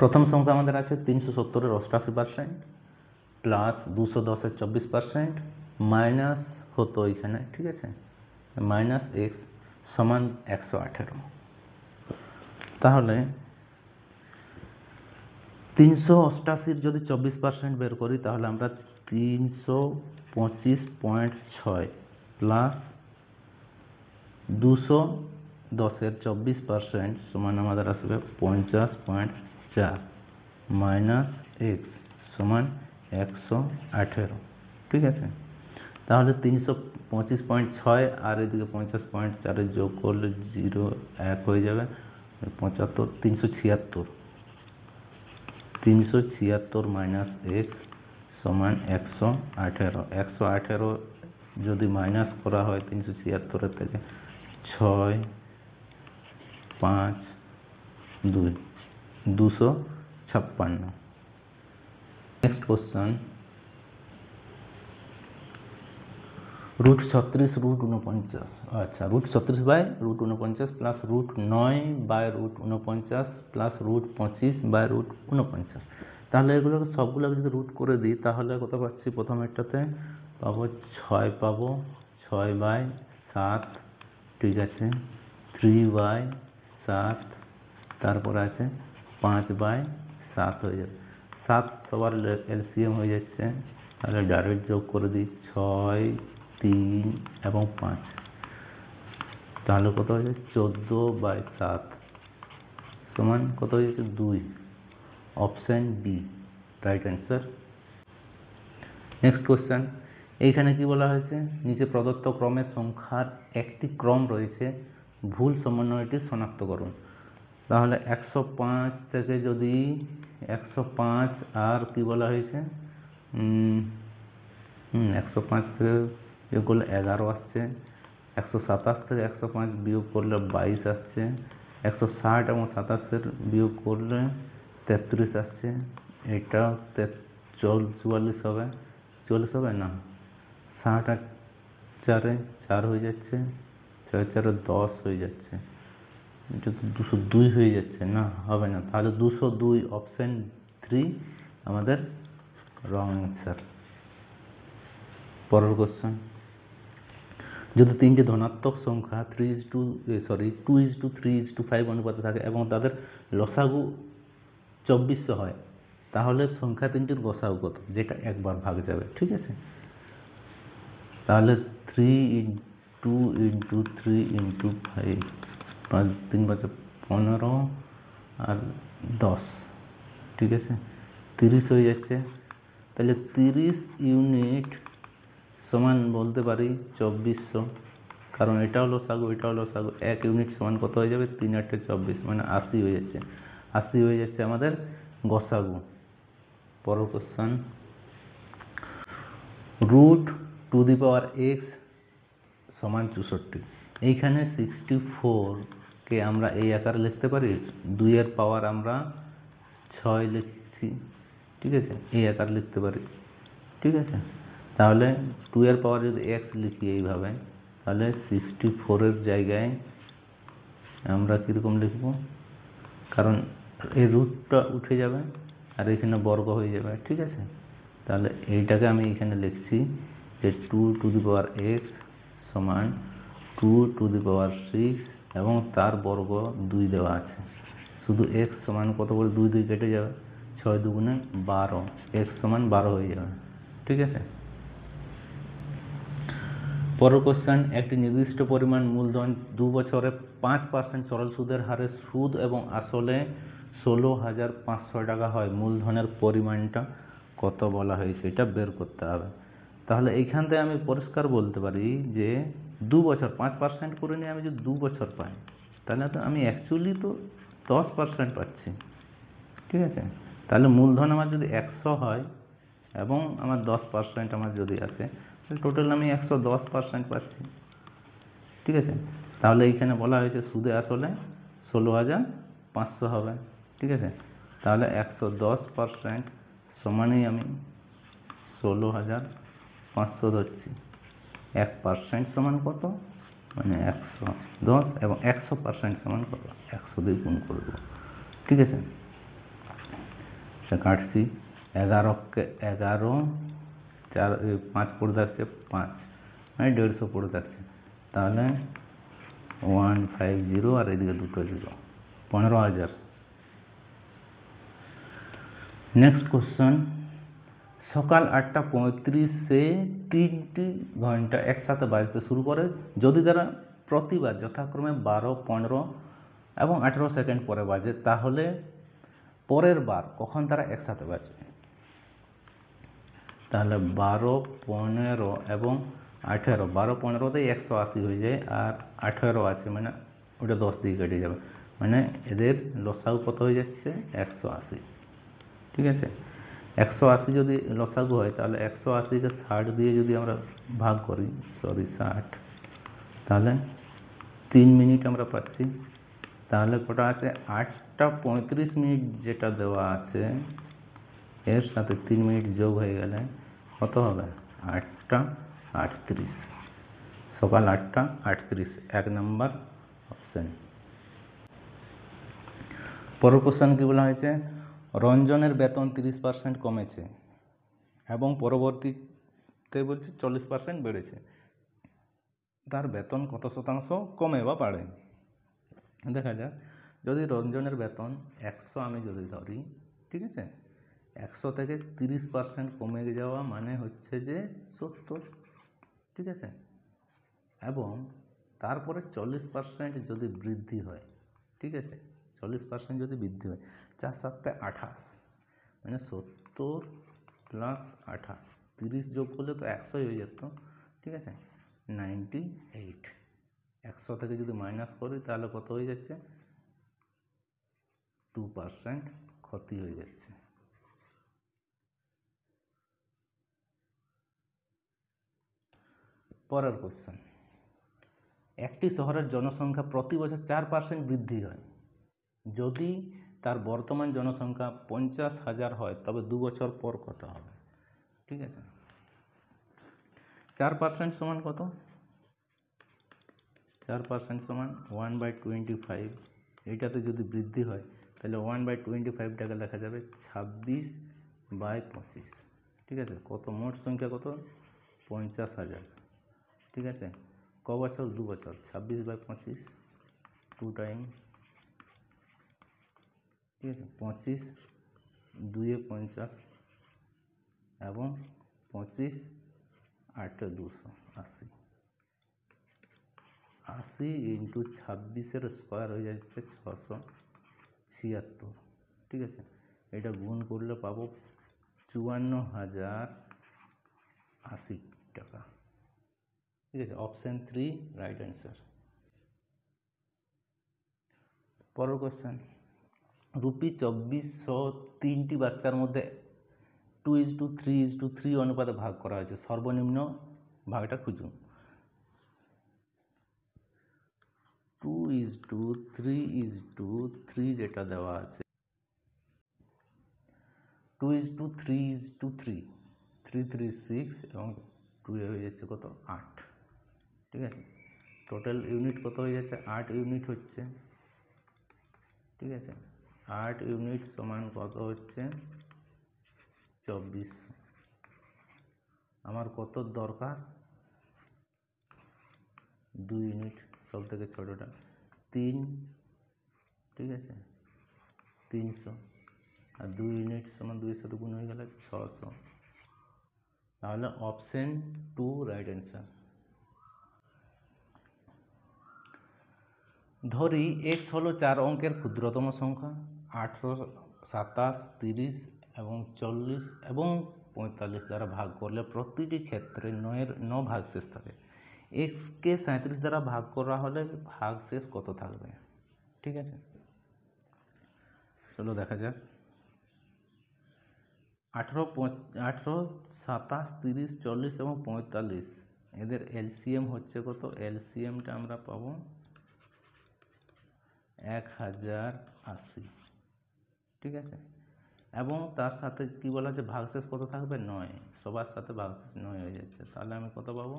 প্রথম সংখ্যা আমাদের আছে 370-এর 88% প্লাস 210-এর 24% মাইনাস হতো এখানে, ঠিক আছে, মাইনাস x সমান 118। তাহলে 388-র যদি 24% বের করি তাহলে আমরা 325.6 প্লাস 210-এর 24% সমান আমাদের আসবে 50.4 মাইনাস x সমান 118, ঠিক আছে। তাহলে 325.6 আর এদিকে 50.4 যোগ করলে 1 হয়ে যাবে 75, 376 মাইনাস x সমান 118। 118 যদি মাইনাস করা হয় 376 থেকে 6, 5, 2, 256। Next question, √36 √49। আচ্ছা, √36/√49 প্লাস √9/√49 প্লাস √25/√49। তাহলে এগুলো সবগুলো যদি রুট করে দিই তাহলে কত পাচ্ছি? প্রথমেরটাতে পাবো 6 পাবো, 6/7, ঠিক আছে, 3/7, তারপরে আছে 5/7 হয়ে যাবে। 7 সবার এলসিএম হয়ে যাচ্ছে, তাহলে ডাইরেক্ট যোগ করে দিই 6, 3 এবং 5, তাহলে কত হয়ে যাচ্ছে? 14/7 সমান কত হয়ে যাচ্ছে? 2। Option B right answer. Next question, এইখানে কি বলা হয়েছে? নিচে প্রদত্ত ক্রমের সংখ্যার একটি ক্রম রয়েছে, ভুল সমন্বয়টি শনাক্ত করুন। তাহলে 105 থেকে যদি 105 আর কি বলা হয়েছে? 105 থেকে বিয়োগ করলে 11 আসছে, 127 থেকে 105 বিয়োগ করলে 22 আসছে, 160 এবং 27 বিয়োগ করলে 33 আসছে, এটা 44 হবে, 44 হবে না, 60 আর 4 4 হয়ে যাচ্ছে, 6 4 10 হয়ে যাচ্ছে, এটা তো 202 হয়ে যাচ্ছে, না হবে না, তাহলে 202 অপশন 3 আমাদের রং অ্যান্সার। পরের কোশ্চেন, যদি তিনটি ধনাত্মক সংখ্যা 2:3:5 অনুপাতে থাকে এবং তাদের লসাগু 2400 হয়, তাহলে সংখ্যা তিনটির গসাগু কত? যেটা একবার ভাগ যাবে, ঠিক আছে। তাহলে 3 × 3 × 5, 5 3 5 15 আর 10, ঠিক আছে, 30 হয়ে যাচ্ছে। তাহলে 30 ইউনিট সমান বলতে পারি 2400, কারণ এটাও লসাগু এটাও লসাগু। 1 ইউনিট সমান কত হয়ে যাবে? 3 × 8 = 24, মানে 80 হয়ে যাচ্ছে। 80 হয়ে যাচ্ছে আমাদের গসাগু। পরের কোশ্চেন, √2x সমান 64। এইখানে 64কে আমরা এই আকারে লিখতে পারি, 2 এর পাওয়ার আমরা 6 লিখছি, ঠিক আছে, এই আকারে লিখতে পারি, ঠিক আছে। তাহলে 2 এর পাওয়ার যদি x লিখি এইভাবে, তাহলে 64-এর জায়গায় আমরা কীরকম লিখব? কারণ এই রুটটা উঠে যাবে আর এখানে বর্গ হয়ে যাবে, ঠিক আছে। তাহলে এইটাকে আমি এখানে লিখছি যে 2x সমান 2⁶ এবং তার বর্গ 2 দেওয়া আছে। শুধু x সমান কত করে? 2 2 কেটে যাবে, 6 2 × 12, x সমান 12 হয়ে যাবে, ঠিক আছে। পরের কোশ্চেন, একটি নির্দিষ্ট পরিমাণ মূলধন 2 বছরে 5% সরল সুদের হারে সুদ এবং আসলে 16,500 টাকা হয়, মূলধনের পরিমাণটা কত বলা হয়েছে? এটা বের করতে হবে। তাহলে এইখান থেকে আমি পরিষ্কার বলতে পারি যে 2 বছর 5% করে নিয়ে আমি যদি 2 বছর পাই, তাহলে তো আমি অ্যাকচুয়ালি তো 10% পাচ্ছি, ঠিক আছে। তাহলে মূলধন আমার যদি 100 হয় এবং আমার 10% আমার যদি আসে, টোটাল আমি 110% পাচ্ছি, ঠিক আছে। তাহলে এইখানে বলা হয়েছে সুদে আসলে 16,500 হবে, ঠিক আছে। তাহলে 110% সমানই আমি 16,500 ধরছি। 1% সমান কত? মানে 110, এবং 100% সমান কত? 100 দিয়ে গুণ করে দেবো, ঠিক আছে। কাটছি 11 4 5 পড়ে যাচ্ছে 5 মানে 150 পড়ে যাচ্ছে, তাহলে 150 আর এদিকে দুটো 0, 15,000। নেক্সট কোশ্চেন, সকাল 8:35 3টি ঘন্টা একসাথে বাজতে শুরু করে যদি তারা প্রতিবার যথাক্রমে 12, 15 এবং 18 সেকেন্ড পরে বাজে, তাহলে পরের বার কখন তারা একসাথে বাজবে? তাহলে 12, 15 এবং 18, 12, 15তেই 180 হয়ে যায়, আর 18 আছে মানে ওটা 10 দিয়ে কেটে যাবে, মানে এদের লসাগু কত হয়ে যাচ্ছে? 180। ঠিক আছে, 180 যদি লসাগু হয় তাহলে 180কে 60 দিয়ে যদি আমরা ভাগ করি, 60, তাহলে 3 মিনিট আমরা পাচ্ছি। তাহলে কটা আছে? 8:35 যেটা দেওয়া আছে এর সাথে 3 মিনিট যোগ হয়ে গেলে কত হবে? 8:38। সকাল 8:38, 1 নম্বর অপশন। পরের কোশ্চেন কি বলা হয়েছে? রঞ্জনের বেতন 30% কমেছে এবং পরবর্তীতে বলছে 40% বেড়েছে, তার বেতন কত শতাংশ কমে বা বাড়ে? দেখা যাক, যদি রঞ্জনের বেতন 100 আমি যদি ধরি, ঠিক আছে, 100 থেকে 30% কমে যাওয়া মানে হচ্ছে যে 70, ঠিক আছে, এবং তারপরে 40% যদি বৃদ্ধি হয়, ঠিক আছে, 40% যদি বৃদ্ধি হয়, 4 7 28, মানে 70 প্লাস 28, 30 যোগ করলে তো 100 হয়ে যেত, ঠিক আছে, 98। 100 থেকে যদি মাইনাস করি তাহলে কত হয়ে যাচ্ছে? 2% ক্ষতি হয়ে যাচ্ছে। পরের কোশ্চেন, একটি শহরের জনসংখ্যা প্রতি বছর 4% বৃদ্ধি হয়, যদি তার বর্তমান জনসংখ্যা 50,000 হয় তবে 2 বছর পর কত হবে? ঠিক আছে, 4% সমান কত? 4% সমান 1/25। এইটাতে যদি বৃদ্ধি হয় তাহলে 1/25টাকে লেখা যাবে 26/25। ঠিক আছে, কত মোট সংখ্যা কত? 50,000। ঠিক আছে, ক বছর? 2 বছর, 26/25, 2 টাইম, ঠিক আছে, 25, 2 50 এবং 25, 8 280, 80 ইন্টু 26-এর স্কোয়ার হয়ে যাচ্ছে 676। ঠিক আছে, এটা গুণ করলে পাবো 54,080 টাকা। ঠিক আছে, অপশন 3 রাইট অ্যান্সার। পরের কোশ্চেন, রুপি 2400 3টি বাচ্চার মধ্যে 2:3:3 অনুপাতে ভাগ করা হয়েছে, সর্বনিম্ন ভাগটা খুঁজুন। 2:3:3 যেটা দেওয়া আছে, 2:3:3, 3 3 6 এবং 2 হয়ে যাচ্ছে কত? 8। ঠিক আছে, টোটাল ইউনিট কত হয়ে যাচ্ছে? 8 ইউনিট হচ্ছে। ঠিক আছে, 8 ইউনিট সমান কত হচ্ছে? 2400। আমার কত দরকার? 2 ইউনিট, সব থেকে ছোটটা 3। ঠিক আছে, 300, আর 2 ইউনিট সমান 2 এর সাথে গুণ হয়ে গেলে 600। তাহলে অপশন 2 রাইট অ্যান্সার। ধরি x হলো 4 অঙ্কের ক্ষুদ্রতম সংখ্যা, 18, 27, 30 এবং 40 এবং 45 দ্বারা ভাগ করলে প্রতিটি ক্ষেত্রে 9 ভাগশেষ থাকে। x কে 37 দ্বারা ভাগ করা হলে ভাগশেষ কত থাকবে? ঠিক আছে, চলো দেখা যাক। 18, 27, 30, 40 এবং 45 এদের এলসিএম হচ্ছে কত? এলসিএমটা আমরা পাবো 1080। ঠিক আছে, এবং তার সাথে কি বলা আছে? ভাগশেষ কত থাকবে? 9। সবার সাথে ভাগশেষ 9 হয়ে যাচ্ছে, তাহলে আমি কত পাবো?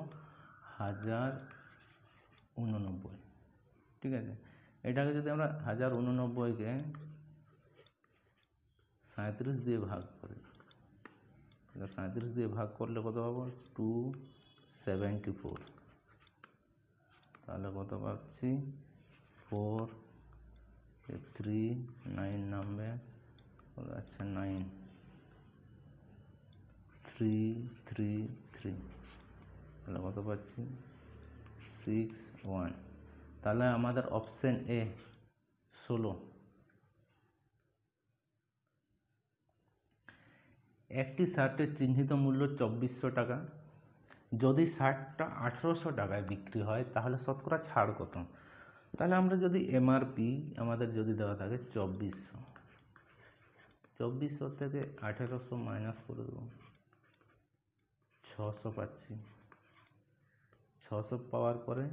1089। ঠিক আছে, এটাকে যদি আমরা 1089কে 37 দিয়ে ভাগ করি, তাহলে 37 দিয়ে ভাগ করলে কত পাবো? 274। তাহলে কত পাচ্ছি? 4 3 9 নামবে, আচ্ছা 9 3 3 3, তাহলে কত পাচ্ছি? 6 1। তাহলে আমাদের অপশন এ 16। একটি শার্টের চিহ্নিত মূল্য 2400 টাকা, যদি শার্টটা 1800 টাকায় বিক্রি হয় তাহলে শতকরা ছাড় কত? তাহলে আমরা যদি এমআরপি আমাদের যদি দেওয়া থাকে 2400, 2400 থেকে 1800 মাইনাস করে দেবো, 600 পাচ্ছি। 600 পাওয়ার পরে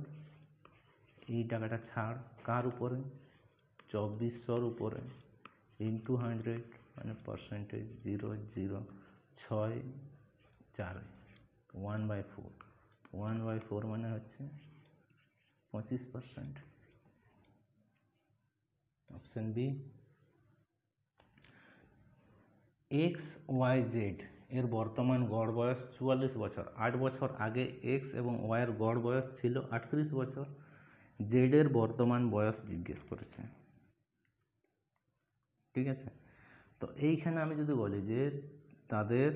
এই টাকাটা ছাড় কার উপরে? 2400-র উপরে, ইন্টু 100 মানে পার্সেন্টেজ 0 0 6 4, 1/4, 1/4 মানে হচ্ছে 25%। Option B. X Y Z এর বর্তমান গড় বয়স 44 বছর। 8 বছর আগে এক্স এবং ওয়াই এর গড় বয়স ছিল 38 বছর। জেড এর বর্তমান বয়স জিজ্ঞেস করেছে, ঠিক আছে? তো এইখানে আমি যদি বলি যে তাদের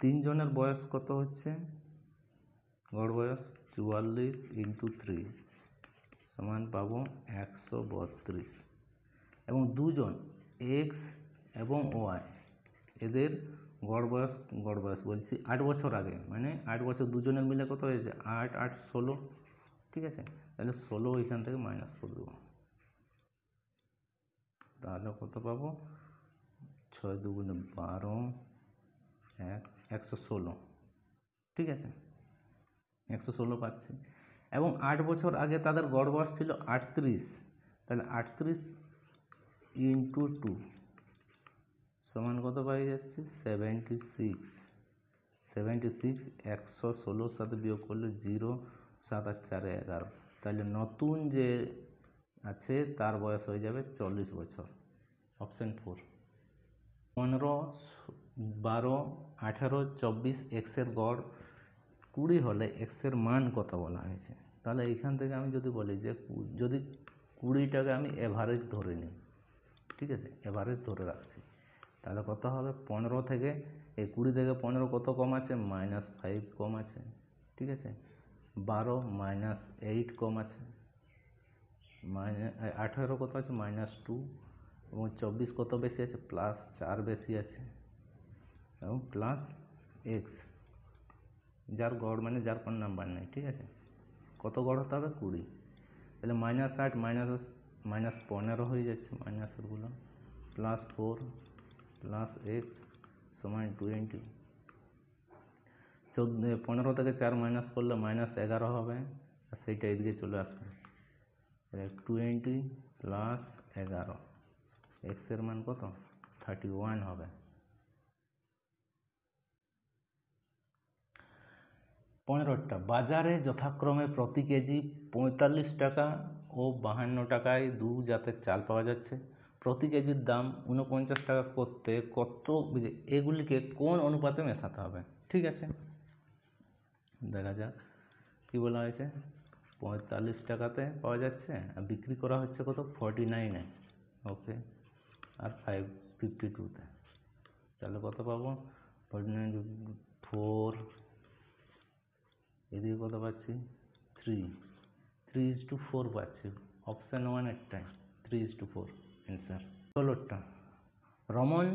তিনজনের বয়স কত হচ্ছে, গড় বয়স 44 ইন্টু 3 সমান পাবো 132, এবং দুজন এক্স এবং ওয়াই এদের গড় বয়স বলছি 8 বছর আগে, মানে 8 বছর দুজনের মিলে কত হয়েছে? 8 8 16, ঠিক আছে? তাহলে 16 এখান থেকে মাইনাস করে দেবো, তাহলে কত পাবো? 6 2 12 116, ঠিক আছে? 116 পাচ্ছি। এবং 8 বছর আগে তাদের গড় বয়স ছিল 38, তাহলে 38 ইন্টু 2 সমান কত পাই যাচ্ছে? 76। 76 116 সাথে বিয়োগ করলে 0, 7 আর 4 11, তাহলে নতুন যে আছে তার বয়স হয়ে যাবে 40 বছর। অপশন 4। 15 12 18 24 এক্সের গড় 20 হলে এক্সের মান কত বলা হয়েছে? তাহলে এইখান থেকে আমি যদি বলি যে যদি 20টাকে আমি এভারেজ ধরে নিই, ঠিক আছে, এভারেজ ধরে রাখছি, তাহলে কত হবে? 15 থেকে এই 20 থেকে 15 কত কম আছে? -5 কম আছে, ঠিক আছে? 12 -8 কম আছে, 18 কত আছে? -2, এবং 24 কত বেশি আছে? +4 বেশি আছে, এবং প্লাস এক্স যার গড় মানে যার কোনো নাম্বার নেই, ঠিক আছে? কত গড় হতে হবে? 20। তাহলে -8 -15 হয়ে যাচ্ছে, মাইনাসগুলো, +4 প্লাস এক্স সমান 20। 15 থেকে 4 মাইনাস করলে -11 হবে, আর সেইটা এদিকে চলে আসবে, 20 প্লাস 11, এক্সের মান কত? 31 হবে। 15টা বাজারে যথাক্রমে প্রতি কেজি 45 টাকা ও 52 টাকায় 2 জাতের চাল পাওয়া যাচ্ছে। প্রতি কেজির দাম 49 টাকা করতে কত এগুলিকে কোন অনুপাতে মেশাতে হবে? ঠিক আছে, দেখা যাক কি বলা হয়েছে। 45 টাকাতে পাওয়া যাচ্ছে আর বিক্রি করা হচ্ছে কত? 49-এ, ওকে, আর 52-তে, তাহলে কত পাবো? 49 4, এদিকে কত পাচ্ছি? 3:4 পাচ্ছি। অপশান 1 একটাই 3:4 অ্যান্সার। 16টা রমন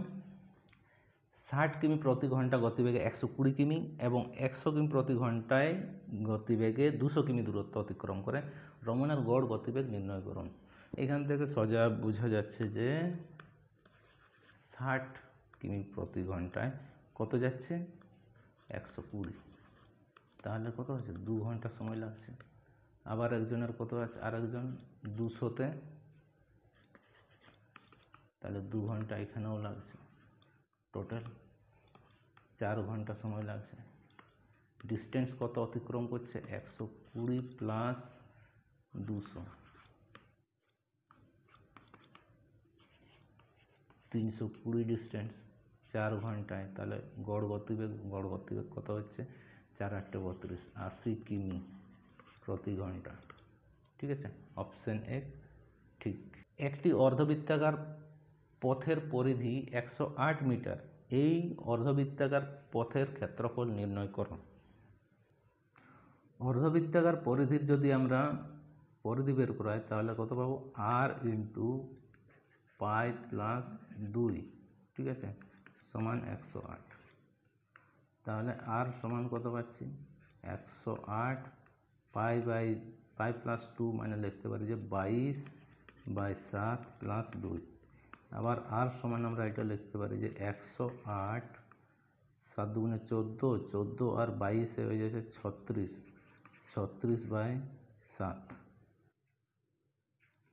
60 কিমি প্রতি ঘন্টা গতিবেগে 120 কিমি এবং 100 কিমি প্রতি ঘন্টায় গতিবেগে 200 কিমি দূরত্ব অতিক্রম করে। রমনের গড় গতিবেগ নির্ণয় করুন। এখান থেকে সোজা বোঝা যাচ্ছে যে 60 কিমি প্রতি ঘন্টায় কত যাচ্ছে? 120, তাহলে কত হচ্ছে? 2 ঘন্টা সময় লাগছে। আবার একজনের কত আছে? আর একজন 200-তে, তাহলে 2 ঘন্টা এখানেও লাগছে, টোটাল 4 ঘন্টা সময় লাগছে। ডিস্টেন্স কত অতিক্রম করছে? 120 প্লাস 200, 320 ডিস্টেন্স। 4 ঘন্টায়, তাহলে গড় গতিবেগ কত হচ্ছে 4 8 32, 80 কিমি প্রতি ঘন্টা। ঠিক আছে, অপশন এ ঠিক। একটি অর্ধবৃত্তাকার পথের পরিধি 108 মিটার। এই অর্ধবৃত্তাকার পথের ক্ষেত্রফল নির্ণয় করো। অর্ধবৃত্তাকার পরিধির যদি আমরা পরিধি বের করা হয় তাহলে কত পাবো, আর ইন্টু পাই প্লাস 2, ঠিক আছে, সমান 108। তাহলে আর সমান কত পাচ্ছি 108 পাই প্লাস 2, মানে লিখতে পারি যে 22/7 প্লাস 2। আবার আর সমান আমরা এটা লিখতে পারি যে 108, 7 দুগুণে 14, 14 আর 22 হয়ে যাচ্ছে 36, 36/7।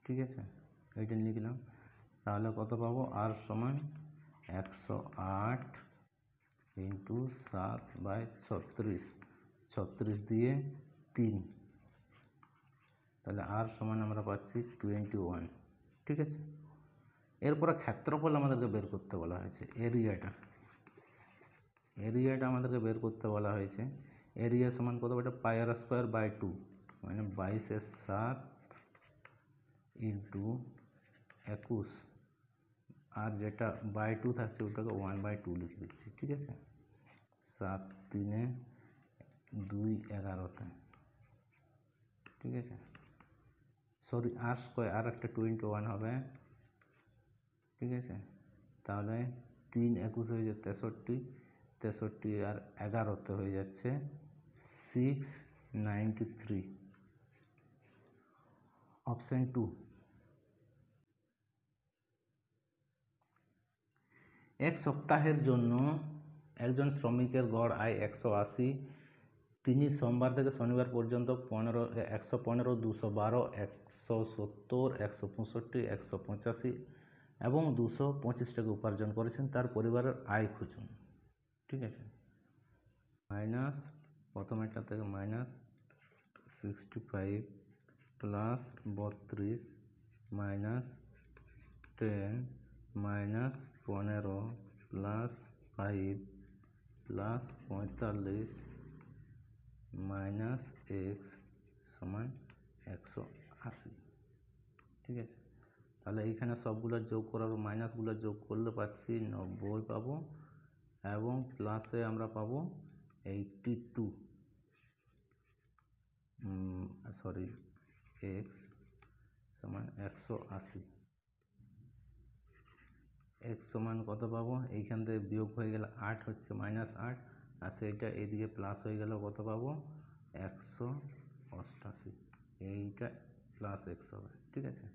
ঠিক আছে, এইটা লিখলাম। তাহলে কত পাবো, আর সমান 108 ইন্টু 7/36, 36 দিয়ে 3, তাহলে আর সমান আমরা পাচ্ছি 21। ঠিক আছে, এরপরে ক্ষেত্রফল আমাদেরকে বের করতে বলা হয়েছে। এরিয়াটা আমাদেরকে বের করতে বলা হয়েছে। এরিয়া সমান কত, এটা πr²/2, মানে 22/7 ইন্টু 21, আর যেটা বাই 2 থাকছে ওটাকে 1/2 লিখে দিচ্ছি। ঠিক আছে, 7 3 2 11তে। ঠিক আছে, সরি আর একটা 21 হবে। ঠিক আছে, তাহলে 3 21 হয়ে যাচ্ছে 63, 63 আর 11তে হয়ে যাচ্ছে 693। অপশন 2। এক সপ্তাহের জন্য একজন শ্রমিকের গড় আয় 180। তিনি সোমবার থেকে শনিবার পর্যন্ত 115, 212, 170, 165, 185 এবং 225 টাকা উপার্জন করেছেন। তার পরিবারের আয় খুঁজুন। ঠিক আছে, মাইনাস প্রথমেরটা থেকে minus 65 plus 32 minus 10 minus 15 plus 5 plus 45 minus x সমান 180। ঠিক আছে, তাহলে এইখানে সবগুলো যোগ করার মাইনাসগুলো যোগ করলে পাচ্ছি 90 পাবো, এবং প্লাসে আমরা পাবো 82, সরি এক্স সমান 180। এক্স সমান কত পাবো, এইখান থেকে বিয়োগ হয়ে গেলে 8 হচ্ছে, -8, আর সেইটা এইদিকে প্লাস হয়ে গেলে কত পাবো 188। এইটা প্লাস এক্স হবে। ঠিক আছে,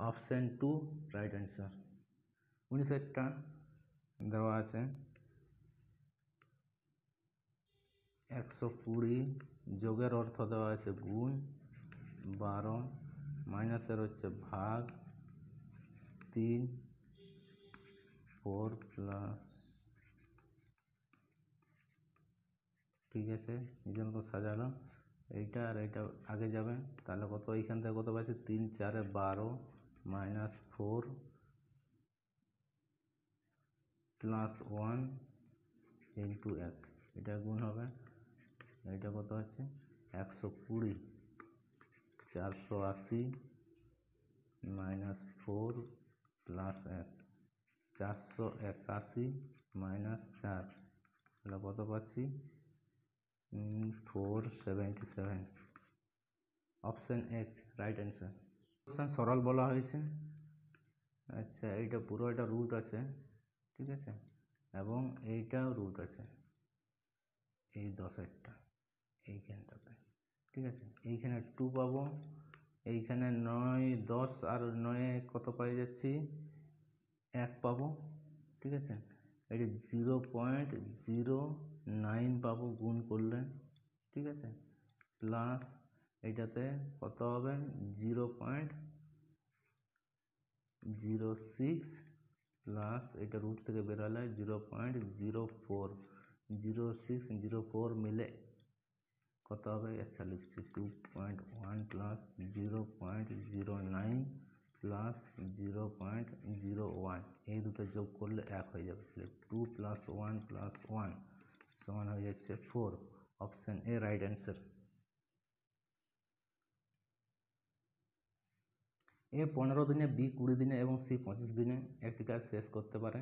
অপশন 2 রাইট অ্যান্সার। 19টা দেওয়া আছে 120, যোগের অর্থ দেওয়া আছে গুণ, 12 মাইনাসের হচ্ছে ভাগ, 3 4 প্লাস। ঠিক আছে, নিজের মতো সাজালো। এইটা আর এইটা আগে যাবে, তাহলে কত এইখান থেকে কত পাচ্ছি 3 4 12 মাইনাস 4 প্লাস 1 ইন্টু এক, এটা গুণ হবে। এইটা কত হচ্ছে 120, 480 মাইনাস 4 প্লাস 1, 481 মাইনাস 4, তাহলে কত পাচ্ছি 477। অপশন এক রাইট অ্যান্সার। অপশন সরল বলা হয়েছে। আচ্ছা, এইটা পুরো একটা রুট আছে। ঠিক আছে, এবং এইটাও রুট আছে, এই 10-এরটা এইখানটাতে। ঠিক আছে, এইখানে 2 পাবো, এইখানে 9 10 আর 9 কত পাই যাচ্ছি 1 পাবো। ঠিক আছে, এটা 0.09 পাবো গুণ করলে। ঠিক আছে, প্লাস এইটাতে কত হবে 0.06 প্লাস এটা রুট থেকে বেরোলে 0.04, 0604 মিলে কত হবে, আচ্ছা লিখছি 2.1 প্লাস 0.09 প্লাস 0.01, এই দুটো যোগ করলে 1 হয়ে যাবে। 2 + 1 + 1 সমান হয়ে যাচ্ছে 4। Option A right answer. A 15 দিনে, বি 20 দিনে এবং সি 25 দিনে একটি কাজ শেষ করতে পারে।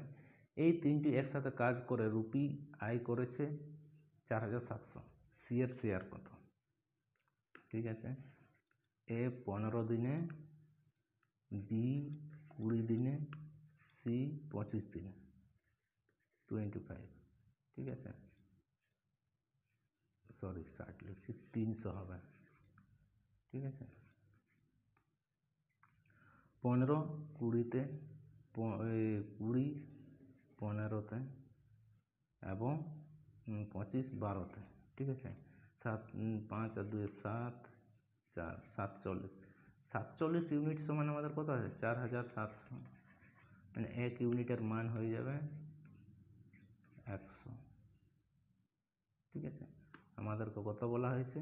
এই তিনটি একসাথে কাজ করে রুপি আয় করেছে 4700। সি এর শেয়ার কত? ঠিক আছে, এ 15 দিনে, বি 20 দিনে, সি 25 দিনে, 25। ঠিক আছে, সরি 60 লিখছি, 300 হবে। ঠিক আছে, 15 20-তে, 20 15-তে এবং 25 12-তে। ঠিক আছে, 5 আর 2 7, 4 47। 47 ইউনিট সমান আমাদের কত আছে? 4700। মানে 1 ইউনিটের মান হয়ে যাবে 100। ঠিক আছে, আমাদেরকে কত বলা হয়েছে?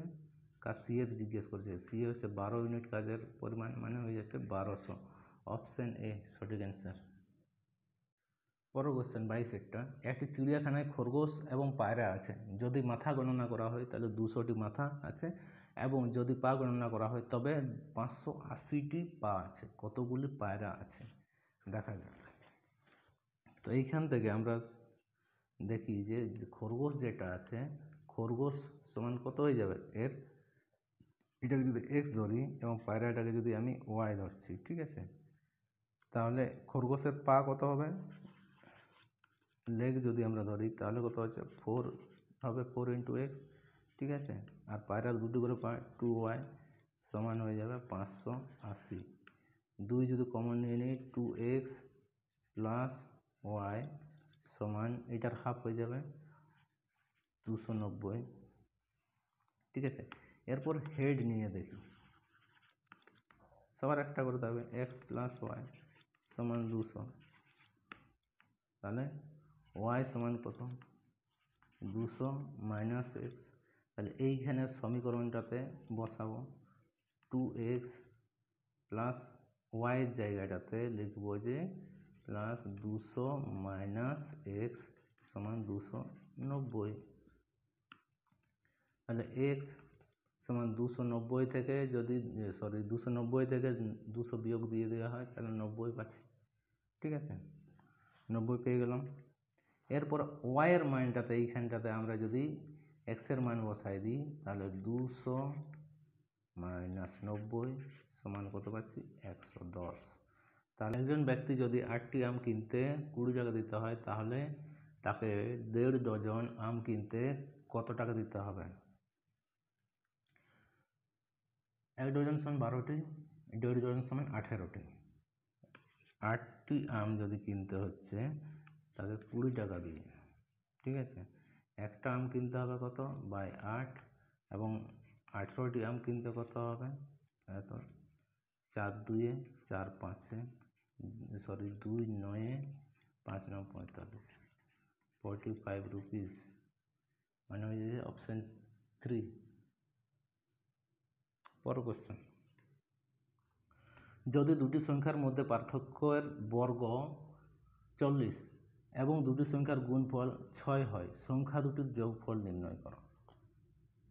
সি এর জিজ্ঞেস করছে। সি হচ্ছে 12 ইউনিট কাজের পরিমাণ, মানে হয়ে যাচ্ছে 1200। অপশন এ সঠিক অ্যান্সার। পরের কোশ্চেন 22-এরটা, একটি চিড়িয়াখানায় খরগোশ এবং পায়রা আছে। যদি মাথা গণনা করা হয় তাহলে 200টি মাথা আছে, এবং যদি পা গণনা করা হয় তবে 580টি পা আছে। কতগুলি পায়রা আছে দেখা যাক। তো এইখান থেকে আমরা দেখি যে খরগোশ যেটা আছে, খরগোশ সমান কত হয়ে যাবে? এটাকে যদি এক্স ধরি এবং পায়রাটাকে যদি আমি ওয়াই ধরছি, ঠিক আছে, তাহলে খরগোশের পা কত হবে? লেগ যদি আমরা ধরি তাহলে কত হচ্ছে? 4 হবে, 4 × x। ঠিক আছে, আর পায়রার দুটি করে পা, 2y সমান হয়ে যাবে 580। 2 যদি কমন নিয়ে নিই, 2x + y সমান, এটার হাফ হয়ে যাবে 290। ঠিক আছে, এরপর হেড নিয়ে দেখি। সবার একটা করে থাকবে, x + y সমান 200। তাহলে y সমান কত? 200 - x। তাহলে এইখানে সমীকরণটাতে বসাবো 2x + y এর জায়গাটাতে লিখবো যে +200 - x সমান 290। তাহলে x সমান 290 থেকে যদি 290 থেকে 200 বিয়োগ দিয়ে দেওয়া হয় তাহলে 90 পাচ্ছি। ঠিক আছে, 90 পেয়ে গেলাম। এরপর y এর মানটাতে এইখানটাতে আমরা যদি x এর মান বসাই দিই তাহলে 200 - 90 সমান কত পাচ্ছি? 110। তাহলে একজন ব্যক্তি যদি 8টি আম কিনতে 20 টাকা দিতে হয়, তাহলে তাকে 1.5 ডজন আম কিনতে কত টাকা দিতে হবে? 1 ডজন সমান 12টি, 1.5 ডজন সমান 18টি। 8টি আম যদি কিনতে হচ্ছে তাকে 20 টাকা দিয়ে, ঠিক আছে, একটা আম কিনতে হবে কত? 8, এবং 18টি আম কিনতে কত হবে? এত 4 2 4 5 2 9 5 9 45, 45 রুপিস, মানে হয়ে যাচ্ছে অপশন 3। পরের কোশ্চেন, যদি দুটি সংখ্যার মধ্যে পার্থক্যের বর্গ 40 এবং দুটি সংখ্যার গুণফল 6 হয়, সংখ্যা দুটির যোগফল নির্ণয় করো।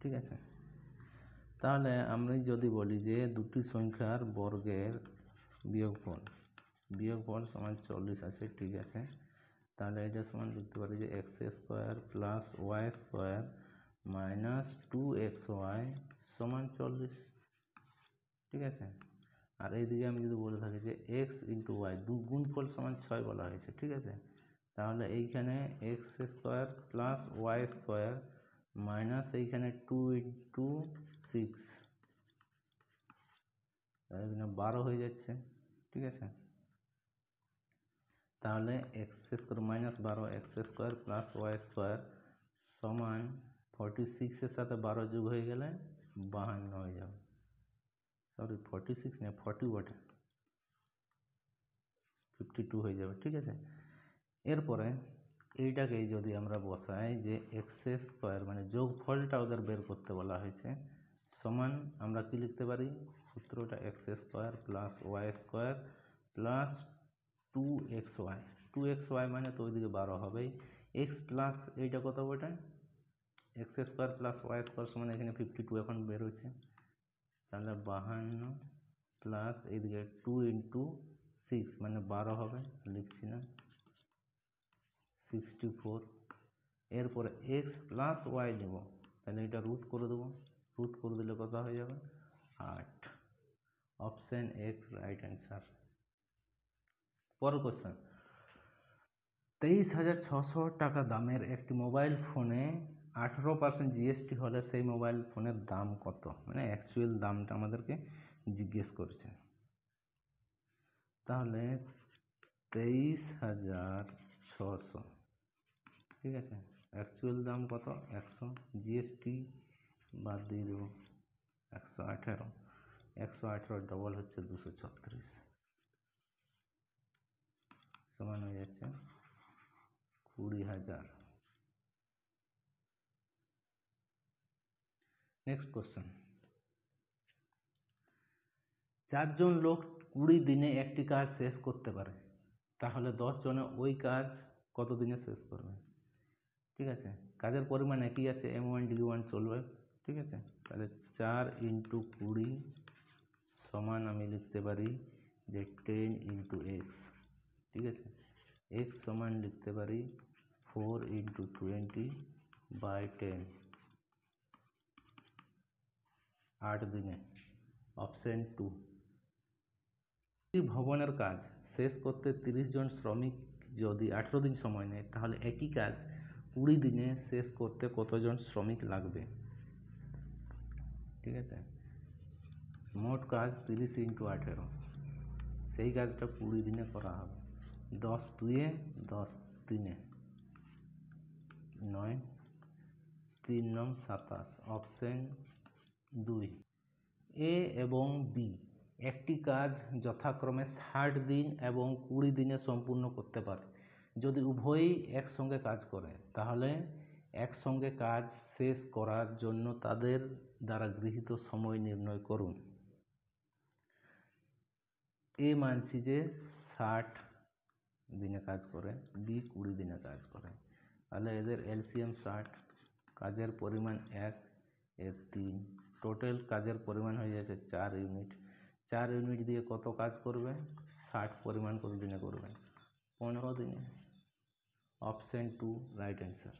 ঠিক আছে, তাহলে আমরা যদি বলি যে দুটি সংখ্যার বর্গের বিয়োগফল সমান 40 আছে, ঠিক আছে, তাহলে এটা সমান লিখতে পারি যে x² + y² - 2xy সমান 40। ঠিক আছে, আর এইদিকে আমি যদি বলে থাকি যে x × y গুণফল সমান 6 বলা হয়েছে। ঠিক আছে, তাহলে এইখানে x² + y² মাইনাস এইখানে 2 × 6, এখানে 12 হয়ে যাচ্ছে। ঠিক আছে, তাহলে x² - 12 x² + y² সমান 46 এর সাথে 12 যোগ হয়ে গেলে 52 হয়ে যাবে। সরি 46 না 40 বটে, 52 হয়ে যাবে। ঠিক আছে, এরপরে এইটাকে যদি আমরা বসাই যে x² মানে যোগফলটা ওদের বের করতে বলা হয়েছে, সমান আমরা কি লিখতে পারি? সূত্রটা X square plus Y square plus 2xy। 2xy মানে তো ওইদিকে 12 হবেই। এক্স প্লাস এইটা কত ওইটা X square plus Y square সমান এখানে 52 এখন বের হচ্ছে, তাহলে 52 প্লাস এইদিকে 2 ইন্টু 6 মানে 12 হবে, লিখছি না, 64। এরপরে এক্স প্লাস ওয়াই নেব, তাহলে এটা রুট করে দেবো, রুট করে দিলে কত হয়ে যাবে 8। Option x right answer. পরের কোশ্চেন, 23,600 টাকা দামের একটি মোবাইল ফোনে 18% জিএসটি হলে সেই মোবাইল ফোনের দাম কত? মানে অ্যাকচুয়াল দামটা আমাদেরকে জিজ্ঞেস করছে। তাহলে 23,600, ঠিক আছে, অ্যাকচুয়াল দাম কত 100, জিএসটি বাদ দিয়ে দেবো 118, 118 ডবল হচ্ছে 236, সমান হয়ে যাচ্ছে 20,000। নেক্সট কোশ্চেন, 4 জন লোক 20 দিনে একটি কাজ শেষ করতে পারে, তাহলে 10 জনে ওই কাজ কত দিনে শেষ করবে? ঠিক আছে, কাজের পরিমাণ একই আছে, M1 D1 চলবে, ঠিক আছে। তাহলে 4 ইন্টু 20 সমান আমি লিখতে পারি যে 10 ইন্টু এক্স, ঠিক আছে, এক্স সমান লিখতে পারি 4 ইন্টু 20 বাই 10, 8 দিনে। অপশন 2। ভবনের কাজ শেষ করতে 30 জন শ্রমিক যদি 18 দিন সময় নেয়, তাহলে একই কাজ 20 দিনে শেষ করতে কতজন শ্রমিক লাগবে? ঠিক আছে, মোট কাজ 30 ইন্টু 18, সেই কাজটা 20 দিনে করা হবে। 10 2-এ 10 3-এ 9, 3 9 27। অপশন 2। এ এবং বি একটি কাজ যথাক্রমে 60 দিন এবং 20 দিনে সম্পূর্ণ করতে পারে। যদি উভয়ই একসঙ্গে কাজ করে, তাহলে একসঙ্গে কাজ শেষ করার জন্য তাদের দ্বারা গৃহীত সময় নির্ণয় করুন। এ মানছি যে 60 দিনে কাজ করে, বি 20 দিনে কাজ করে, তাহলে এদের এলসিএম 60, কাজের পরিমাণ 1 এর 3, টোটাল কাজের পরিমাণ হয়ে যাচ্ছে 4 ইউনিট। 4 ইউনিট দিয়ে কত কাজ করবে? 60 পরিমাণ কত দিনে করবে? 15 দিনে। Option 2 right answer.